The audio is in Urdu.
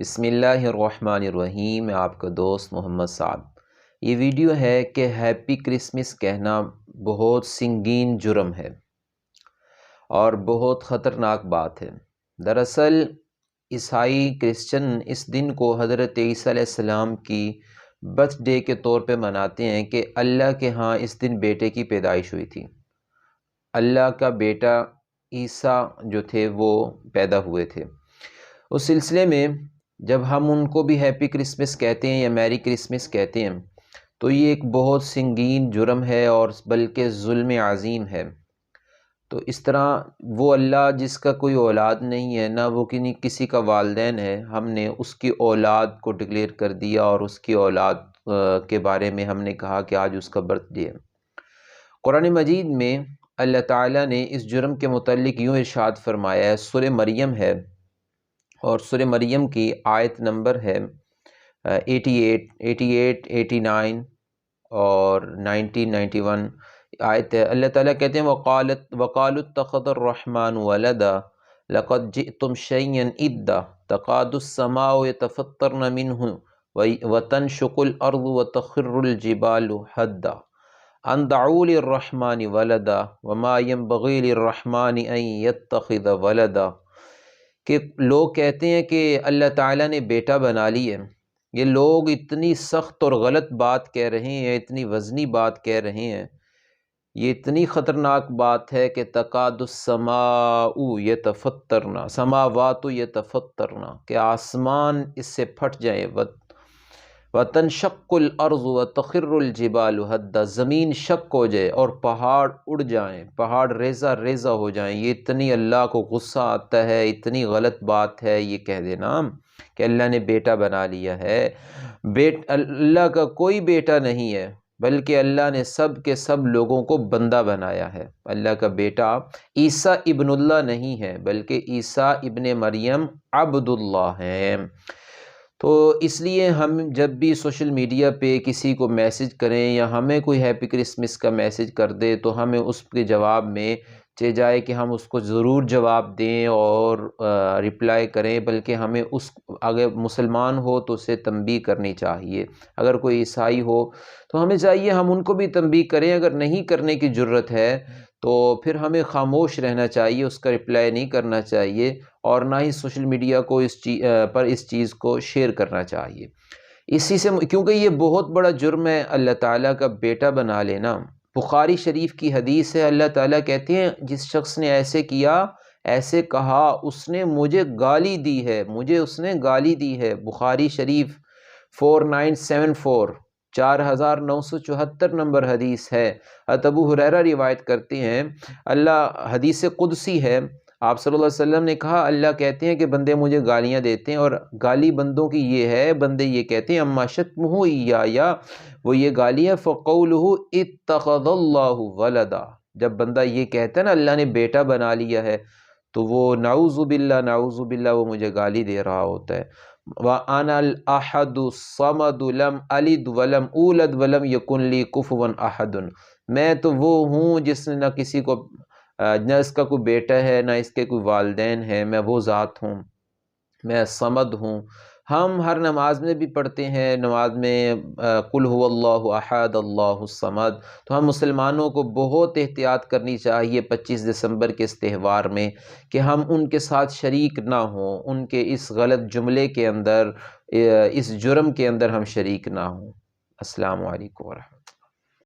بسم اللہ الرحمن الرحیم۔ میں آپ کا دوست محمد سعد۔ یہ ویڈیو ہے کہ ہیپی کرسمس کہنا بہت سنگین جرم ہے اور بہت خطرناک بات ہے۔ دراصل عیسائی کرسچن اس دن کو حضرت عیسیٰ علیہ السلام کی برتھ ڈے کے طور پہ مناتے ہیں کہ اللہ کے ہاں اس دن بیٹے کی پیدائش ہوئی تھی۔ اللہ کا بیٹا عیسیٰ جو تھے وہ پیدا ہوئے تھے۔ اس سلسلے میں جب ہم ان کو بھی ہیپی کرسمس کہتے ہیں یا میری کرسمس کہتے ہیں تو یہ ایک بہت سنگین جرم ہے اور بلکہ ظلم عظیم ہے۔ تو اس طرح وہ اللہ جس کا کوئی اولاد نہیں ہے، نہ وہ کسی کا والدین ہے، ہم نے اس کی اولاد کو ڈکلیئر کر دیا اور اس کی اولاد کے بارے میں ہم نے کہا کہ آج اس کا برتھ ڈے ہے۔ قرآن مجید میں اللہ تعالیٰ نے اس جرم کے متعلق یوں ارشاد فرمایا ہے، سورہ مریم ہے اور سورہ مریم کی آیت نمبر ہے 88، 89 اور 91 آیت ہے۔ اللہ تعالیٰ کہتے ہیں وَقَالُوا اتَّخَذَ الرَّحْمَنُ وَلَدًا لَقَدْ جِئْتُمْ شَيْئًا إِدًّا تَكَادُ السَّمَاءُ يَتَفَطَّرْنَ مِنْهُ وَتَنشَقُّ الْأَرْضُ وَتَخِرُّ الْجِبَالُ هَدًّا أَن دَعَوْا لِلرَّحْمَنِ وَلَدًا وَمَا يَنبَغِي لِلرَّحْمَنِ أَن يَتَّخِذَ وَلَدًا، کہ لوگ کہتے ہیں کہ اللہ تعالیٰ نے بیٹا بنا لی ہے۔ یہ لوگ اتنی سخت اور غلط بات کہہ رہے ہیں، اتنی وزنی بات کہہ رہے ہیں، یہ اتنی خطرناک بات ہے کہ تکاد السماء یتفطرنا، سماوات یتفطرنا، کہ آسمان اس سے پھٹ جائیں، وتنشق الارض وتخر الجبال ہدا، زمین شق ہو جائے اور پہاڑ اڑ جائیں، پہاڑ ریزہ ریزہ ہو جائیں۔ یہ اتنی اللہ کو غصہ آتا ہے، اتنی غلط بات ہے یہ کہہ دینا کہ اللہ نے بیٹا بنا لیا ہے۔ اللہ کا کوئی بیٹا نہیں ہے، بلکہ اللہ نے سب کے سب لوگوں کو بندہ بنایا ہے۔ اللہ کا بیٹا عیسیٰ ابن اللہ نہیں ہے، بلکہ عیسیٰ ابن مریم عبد اللہ ہیں۔ تو اس لیے ہم جب بھی سوشل میڈیا پہ کسی کو میسج کریں یا ہمیں کوئی ہیپی کرسمس کا میسج کر دے تو ہمیں اس کے جواب میں چاہے جائے کہ ہم اس کو ضرور جواب دیں اور رپلائی کریں، بلکہ ہمیں اگر مسلمان ہو تو اسے تنبیہ کرنی چاہیے، اگر کوئی عیسائی ہو تو ہمیں چاہیے ہم ان کو بھی تنبیہ کریں۔ اگر نہیں کرنے کی جرت ہے تو پھر ہمیں خاموش رہنا چاہیے، اس کا رپلائی نہیں کرنا چاہیے اور نہ ہی سوشل میڈیا کو اس چیز کو شیئر کرنا چاہیے۔ اسی سے کیونکہ یہ بہت بڑا جرم ہے اللہ تعالیٰ کا بیٹا بنا لینا۔ بخاری شریف کی حدیث ہے، اللہ تعالیٰ کہتے ہیں جس شخص نے ایسے کیا، ایسے کہا، اس نے مجھے گالی دی ہے، مجھے اس نے گالی دی ہے۔ بخاری شریف 4974 4974 نمبر حدیث ہے۔ ابو ہریرہ روایت کرتے ہیں، حدیث قدسی ہے، آپ صلی اللہ علیہ وسلم نے کہا اللہ کہتے ہیں کہ بندے مجھے گالیاں دیتے ہیں، اور گالی بندوں کی یہ ہے، بندے یہ کہتے ہیں اما شتمہ ایایا، وہ یہ گالی ہے فقولہ اتخذ اللہ ولدا، جب بندہ یہ کہتا ہے نا اللہ نے بیٹا بنا لیا ہے تو وہ نعوذ باللہ وہ مجھے گالی دے رہا ہوتا ہے۔ وَأَنَا الْأَحَدُ الصَّمَدُ لَمْ أَلِدْ وَلَمْ أُولَدْ وَلَمْ يَكُنْ لِي كُفُوًا أَحَدٌ، میں تو وہ ہوں جس نے نہ کسی کو، نہ اس کا کوئی بیٹا ہے نہ اس کے کوئی والدین ہیں، میں وہ ذات ہوں، میں صمد ہوں۔ ہم ہر نماز میں بھی پڑھتے ہیں، نماز میں قل هو اللہ احد اللہ الصمد، تو ہم مسلمانوں کو بہت احتیاط کرنی چاہیے 25 دسمبر کے اس تہوار میں کہ ہم ان کے ساتھ شریک نہ ہوں، ان کے اس غلط جملے کے اندر، اس جرم کے اندر ہم شریک نہ ہوں۔ السلام علیکم ورحمۃ اللہ۔